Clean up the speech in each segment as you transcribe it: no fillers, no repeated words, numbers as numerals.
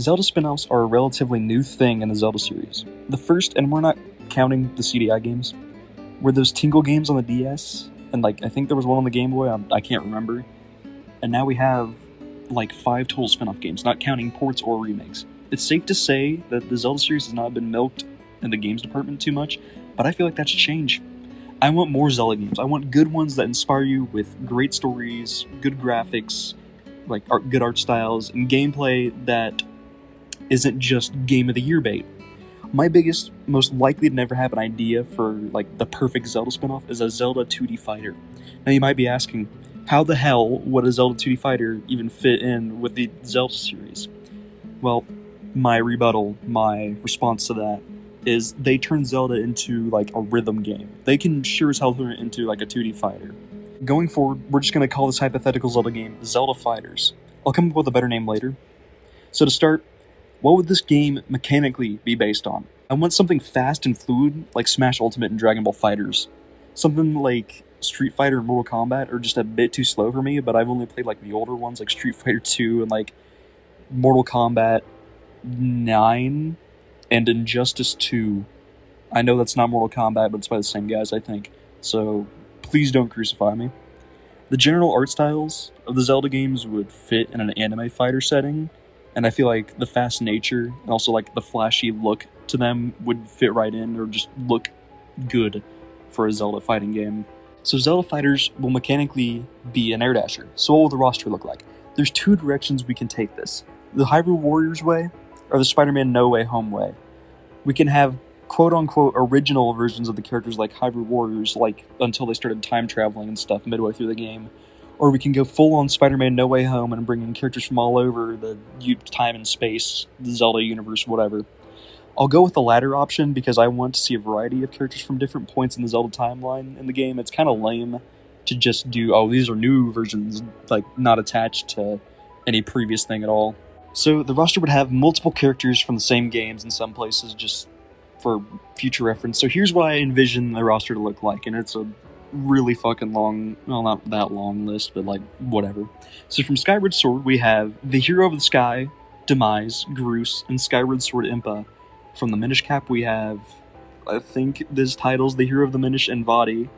Zelda spin-offs are a relatively new thing in the Zelda series. The first, and we're not counting the CDI games, were those Tingle games on the DS, and I think there was one on the Game Boy, I can't remember. And now we have 5 total spin-off games, not counting ports or remakes. It's safe to say that the Zelda series has not been milked in the games department too much, but I feel like that should change. I want more Zelda games. I want good ones that inspire you with great stories, good graphics, good art styles, and gameplay that isn't just Game of the Year bait. My biggest, most likely to never happen idea for the perfect Zelda spinoff is a Zelda 2D fighter. Now you might be asking, how the hell would a Zelda 2D fighter even fit in with the Zelda series? Well, my response to that is they turn Zelda into a rhythm game. They can sure as hell turn it into a 2D fighter. Going forward, we're just going to call this hypothetical Zelda game Zelda Fighters. I'll come up with a better name later. So to start, what would this game mechanically be based on? I want something fast and fluid like Smash Ultimate and Dragon Ball FighterZ. Something like Street Fighter and Mortal Kombat are just a bit too slow for me, but I've only played the older ones like Street Fighter 2 and Mortal Kombat 9 and Injustice 2. I know that's not Mortal Kombat, but it's by the same guys, I think. So please don't crucify me. The general art styles of the Zelda games would fit in an anime fighter setting, and I feel like the fast nature and also the flashy look to them would fit right in or just look good for a Zelda fighting game. So Zelda Fighters will mechanically be an air dasher. So what will the roster look like? There's 2 directions we can take this. The Hyrule Warriors way or the Spider-Man No Way Home way. We can have quote-unquote original versions of the characters like Hyrule Warriors until they started time traveling and stuff midway through the game. Or we can go full-on Spider-Man No Way Home and bring in characters from all over the time and space, the Zelda universe, whatever. I'll go with the latter option because I want to see a variety of characters from different points in the Zelda timeline in the game. It's kind of lame to just do, these are new versions, not attached to any previous thing at all. So the roster would have multiple characters from the same games in some places just for future reference. So here's what I envision the roster to look like, and it's a really fucking long, well, not that long list, but whatever. So from Skyward Sword, we have the Hero of the Sky, Demise, Groose, and Skyward Sword Impa. From the Minish Cap, we have, I think this title's the Hero of the Minish and Vadi.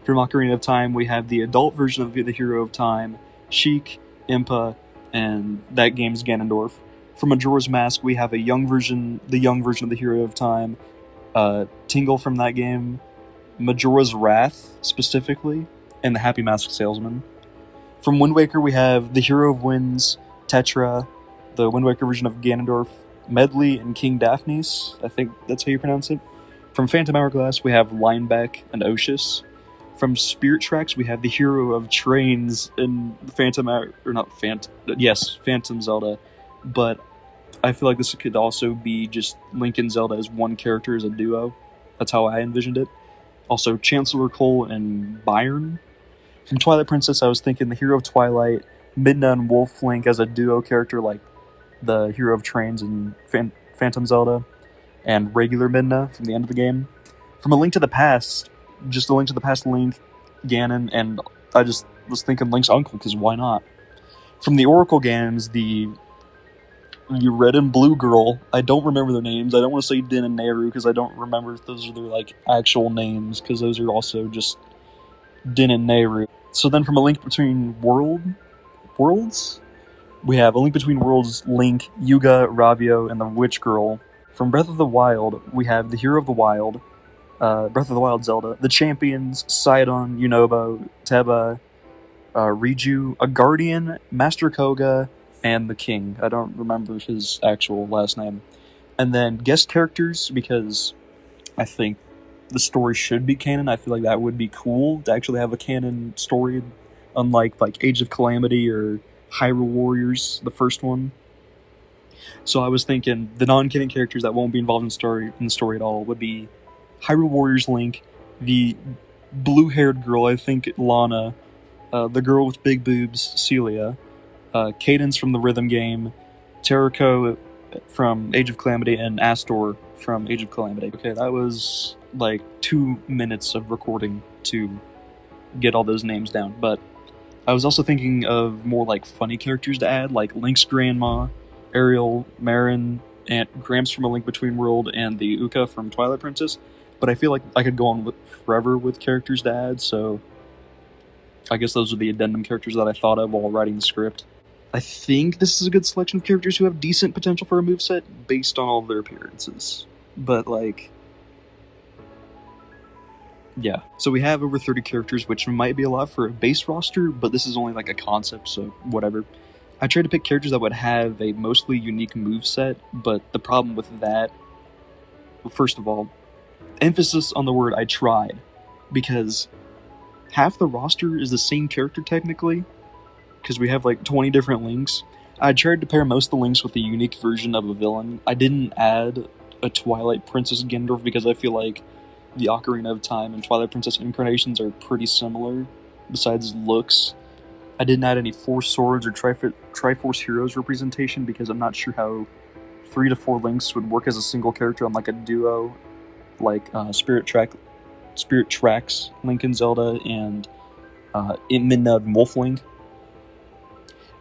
From Ocarina of Time, we have the adult version of the Hero of Time, Sheik, Impa, and that game's Ganondorf. From Majora's Mask, we have the young version of the Hero of Time, Tingle from that game, Majora's Wrath, specifically, and the Happy Mask Salesman. From Wind Waker, we have the Hero of Winds, Tetra, the Wind Waker version of Ganondorf, Medley, and King Daphnes. I think that's how you pronounce it. From Phantom Hourglass, we have Linebeck and Oshus. From Spirit Tracks, we have the Hero of Trains in Phantom Zelda. But I feel like this could also be just Link and Zelda as one character as a duo. That's how I envisioned it. Also, Chancellor Cole and Byron. From Twilight Princess, I was thinking the Hero of Twilight, Midna and Wolf Link as a duo character like the Hero of Trains and Phantom Zelda, and regular Midna from the end of the game. From A Link to the Past, just A Link to the Past Link, Ganon, and I just was thinking Link's uncle, because why not? From the Oracle games, the Red and Blue Girl, I don't remember their names. I don't want to say Din and Nehru because I don't remember if those are their actual names, because those are also just Din and Nehru. So then from A Link Between Worlds, we have A Link Between Worlds, Link, Yuga, Ravio, and the Witch Girl. From Breath of the Wild, we have the Hero of the Wild, Breath of the Wild Zelda, the Champions, Sidon, Yunobo, Teba, Riju, a Guardian, Master Koga, and the King. I don't remember his actual last name. And then guest characters, because I think the story should be canon. I feel like that would be cool to actually have a canon story, unlike Age of Calamity or Hyrule Warriors, the first one. So I was thinking the non-canon characters that won't be involved in the story at all would be Hyrule Warriors Link, the blue-haired girl, I think Lana, the girl with big boobs, Celia, Cadence from the rhythm game, Terrako from Age of Calamity, and Astor from Age of Calamity. Okay, that was 2 minutes of recording to get all those names down, but I was also thinking of more funny characters to add, like Link's grandma, Ariel, Marin, and Gramps from A Link Between World, and the Uka from Twilight Princess. But I feel like I could go on forever with characters to add, so I guess those are the addendum characters that I thought of while writing the script. I think this is a good selection of characters who have decent potential for a moveset based on all of their appearances. But, like, yeah. So we have over 30 characters, which might be a lot for a base roster, but this is only like a concept, so whatever. I tried to pick characters that would have a mostly unique moveset, but the problem with that, well, first of all, emphasis on the word I tried, because half the roster is the same character technically, because we have like 20 different links. I tried to pair most of the links with a unique version of a villain. I didn't add a Twilight Princess Gendorf because I feel like the Ocarina of Time and Twilight Princess incarnations are pretty similar, besides looks. I didn't add any Force Swords or Triforce Heroes representation because I'm not sure how 3 to 4 links would work as a single character on like a duo, like Spirit Tracks, Link and Zelda, and Midna and Wolf Link.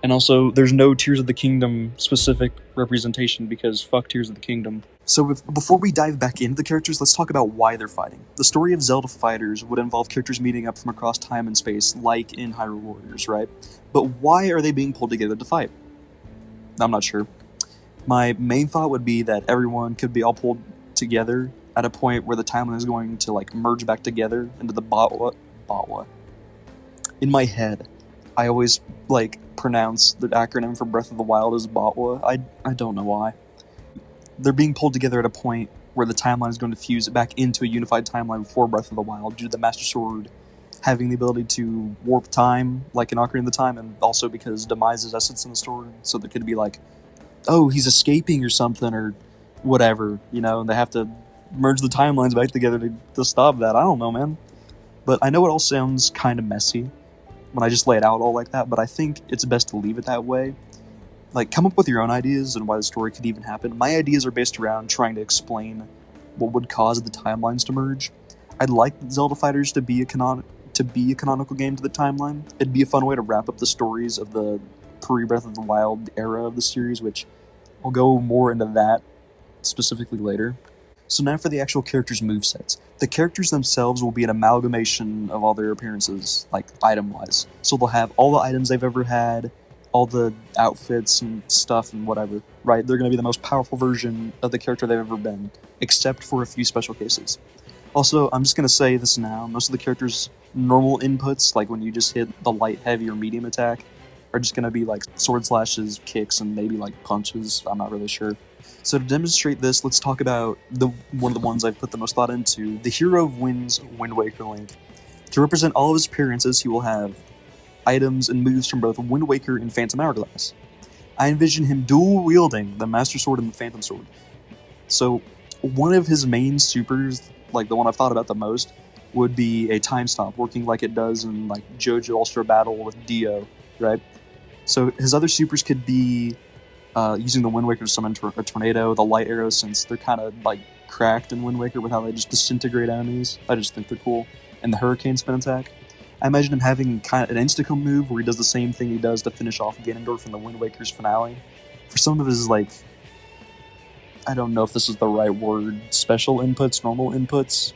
And also, there's no Tears of the Kingdom specific representation because fuck Tears of the Kingdom. So before we dive back into the characters, let's talk about why they're fighting. The story of Zelda fighters would involve characters meeting up from across time and space, like in Hyrule Warriors, right? But why are they being pulled together to fight? I'm not sure. My main thought would be that everyone could be all pulled together at a point where the timeline is going to like merge back together into the Botwa. In my head, I always like pronounce the acronym for Breath of the Wild as Botwa. I don't know why. They're being pulled together at a point where the timeline is going to fuse back into a unified timeline before Breath of the Wild due to the Master Sword having the ability to warp time, like in Ocarina of the Time, and also because Demise's essence in the story, so there could be like, oh, he's escaping or something, or whatever, you know, and they have to merge the timelines back together to stop that. I don't know, man. But I know it all sounds kind of messy when I just lay it out all like that, but I think it's best to leave it that way. Like, come up with your own ideas and why the story could even happen. My ideas are based around trying to explain what would cause the timelines to merge. I'd like Zelda Fighters to be a canonical game to the timeline. It'd be a fun way to wrap up the stories of the pre-Breath of the Wild era of the series, which I'll go more into that specifically later. So now for the actual characters' movesets. The characters themselves will be an amalgamation of all their appearances, like item-wise. So they'll have all the items they've ever had, all the outfits and stuff and whatever, right? They're going to be the most powerful version of the character they've ever been, except for a few special cases. Also, I'm just going to say this now, most of the characters' normal inputs, like when you just hit the light, heavy, or medium attack, are just going to be like sword slashes, kicks, and maybe like punches. I'm not really sure. So to demonstrate this, let's talk about one of the ones I've put the most thought into, the Hero of Wind's Wind Waker Link. To represent all of his appearances, he will have items and moves from both Wind Waker and Phantom Hourglass. I envision him dual-wielding the Master Sword and the Phantom Sword. So one of his main supers, like the one I've thought about the most, would be a time stop, working like it does in like JoJo All-Star Battle with Dio, right? So his other supers could be using the Wind Waker to summon a tornado, the light arrows, since they're kind of like cracked in Wind Waker with how they just disintegrate enemies. I just think they're cool. And the Hurricane Spin attack. I imagine him having kind of an insta-kill move where he does the same thing he does to finish off Ganondorf in the Wind Waker's finale. For some of his, like, I don't know if this is the right word, special inputs, normal inputs,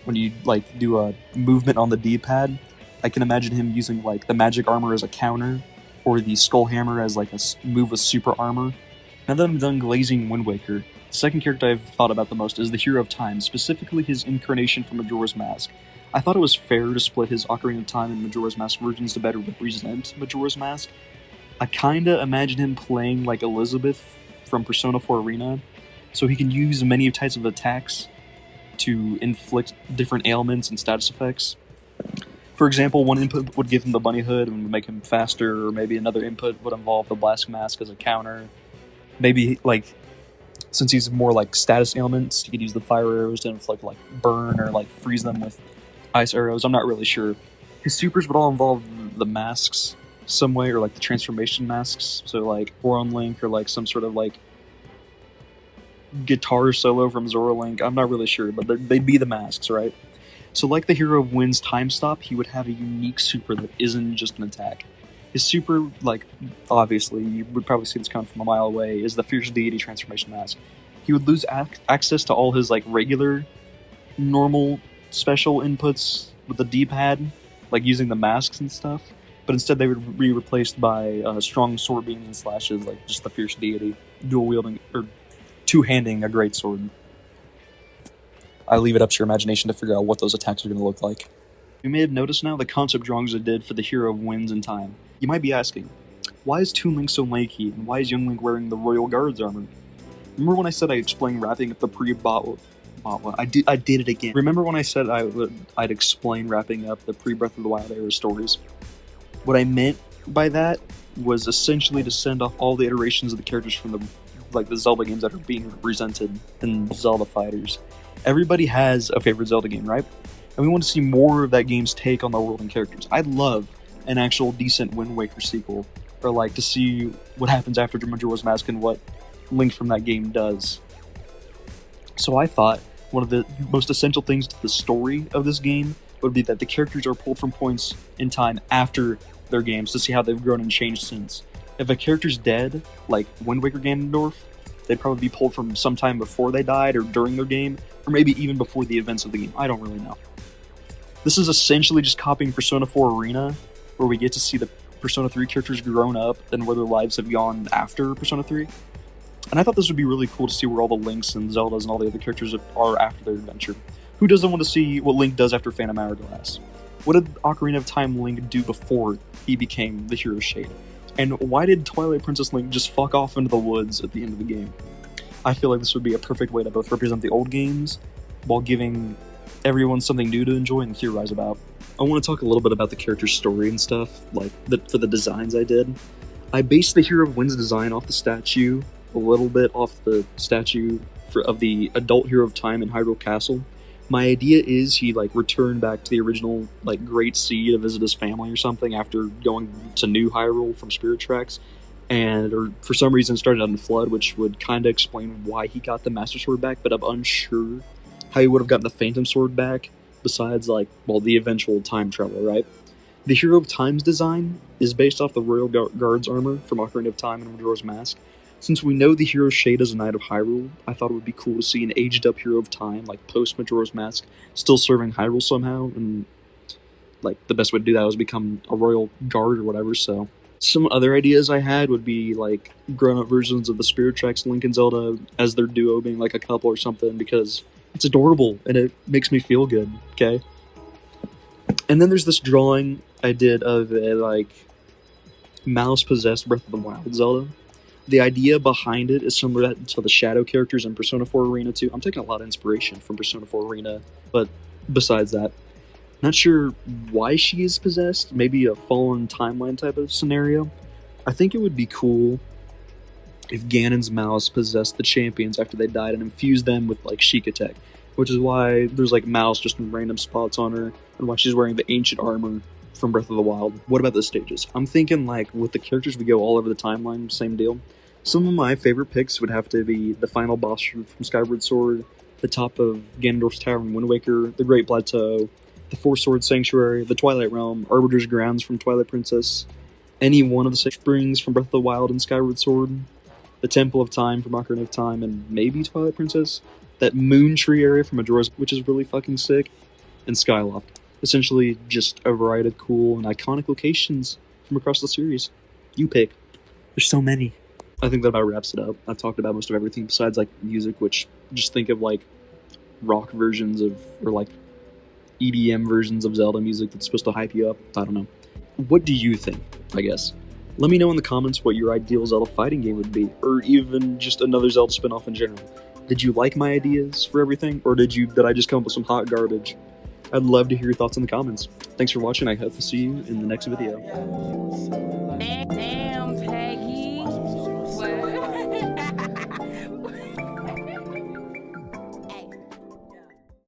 when you, like, do a movement on the D-pad, I can imagine him using, like, the magic armor as a counter, or the skull hammer as, like, a move with super armor. Now that I'm done glazing Wind Waker, the second character I've thought about the most is the Hero of Time, specifically his incarnation from Majora's Mask. I thought it was fair to split his Ocarina of Time and Majora's Mask versions to better represent Majora's Mask. I kinda imagine him playing like Elizabeth from Persona 4 Arena, so he can use many types of attacks to inflict different ailments and status effects. For example, one input would give him the bunny hood and make him faster, or maybe another input would involve the Blast Mask as a counter. Maybe, like, since he's more like status ailments, he could use the fire arrows to inflict like burn or like freeze them with ice arrows. I'm not really sure. His supers would all involve the masks some way, or like the transformation masks. So like Oron Link, or like some sort of like guitar solo from Zora Link. I'm not really sure, but they'd be the masks, right? So like the Hero of Wind's Time Stop, he would have a unique super that isn't just an attack. His super, like, obviously, you would probably see this coming from a mile away, is the Fierce Deity transformation mask. He would lose access to all his, like, regular, normal, special inputs with the D-pad, like using the masks and stuff, but instead they would be replaced by strong sword beams and slashes, like just the Fierce Deity, dual-wielding, or two-handing a great sword. I leave it up to your imagination to figure out what those attacks are going to look like. You may have noticed now the concept drawings I did for the hero of Winds and Time. You might be asking, why is Toon Link so lanky, and why is Young Link wearing the Royal Guard's armor? Remember when I said I'd explain wrapping up the pre-bot... I did it again. Remember when I said I'd explain wrapping up the pre-Breath of the Wild era stories? What I meant by that was essentially to send off all the iterations of the characters from the Zelda games that are being represented in Zelda Fighters. Everybody has a favorite Zelda game, right? And we want to see more of that game's take on the world and characters. I'd love an actual decent Wind Waker sequel, or like to see what happens after Majora's Mask and what Link from that game does. So I thought one of the most essential things to the story of this game would be that the characters are pulled from points in time after their games to see how they've grown and changed since. If a character's dead, like Wind Waker Ganondorf, they'd probably be pulled from some time before they died or during their game, or maybe even before the events of the game. I don't really know. This is essentially just copying Persona 4 Arena, where we get to see the Persona 3 characters grown up and where their lives have gone after Persona 3. And I thought this would be really cool to see where all the Links and Zeldas and all the other characters are after their adventure. Who doesn't want to see what Link does after Phantom Hourglass? What did Ocarina of Time Link do before he became the Hero Shade? And why did Twilight Princess Link just fuck off into the woods at the end of the game? I feel like this would be a perfect way to both represent the old games while giving everyone something new to enjoy and theorize about. I want to talk a little bit about the character's story and stuff, like for the designs I did. I based the Hero of Wind's design off the statue, a little bit off the statue of the adult Hero of Time in Hyrule Castle. My idea is he returned back to the original Great Sea to visit his family or something after going to New Hyrule from Spirit Tracks, or for some reason started on the Flood, which would kind of explain why he got the Master Sword back, but I'm unsure how he would have gotten the Phantom Sword back, besides the eventual time travel, right? The Hero of Time's design is based off the Royal Guard's armor from Ocarina of Time and Majora's Mask. Since we know the Hero Shade is a Knight of Hyrule, I thought it would be cool to see an aged-up Hero of Time, post Majora's Mask, still serving Hyrule somehow, and the best way to do that was become a Royal Guard or whatever. So some other ideas I had would be grown-up versions of the Spirit Tracks Link and Zelda as their duo being a couple or something, because it's adorable and it makes me feel good, okay? And then there's this drawing I did of a mouse-possessed Breath of the Wild Zelda. The idea behind it is similar to the shadow characters in Persona 4 Arena 2. I'm taking a lot of inspiration from Persona 4 Arena, but besides that, not sure why she is possessed. Maybe a fallen timeline type of scenario. I think it would be cool if Ganon's mouse possessed the champions after they died and infused them with Sheikah Tech, which is why there's mouse just in random spots on her, and why she's wearing the ancient armor from Breath of the Wild. What about the stages? I'm thinking with the characters we go all over the timeline, same deal. Some of my favorite picks would have to be the final boss from Skyward Sword, the top of Ganondorf's Tower in Wind Waker, the Great Plateau, the Four Swords Sanctuary, the Twilight Realm, Arbiter's Grounds from Twilight Princess, any one of the Six Springs from Breath of the Wild and Skyward Sword, the Temple of Time from Ocarina of Time and maybe Twilight Princess, that Moon Tree area from Majora's, which is really fucking sick, and Skyloft. Essentially just a variety of cool and iconic locations from across the series. You pick. There's so many. I think that about wraps it up. I've talked about most of everything besides music, which just think of rock versions of, or EDM versions of Zelda music that's supposed to hype you up. I don't know. What do you think, I guess? Let me know in the comments what your ideal Zelda fighting game would be, or even just another Zelda spin-off in general. Did you like my ideas for everything, or did I just come up with some hot garbage? I'd love to hear your thoughts in the comments. Thanks for watching. I hope to see you in the next video.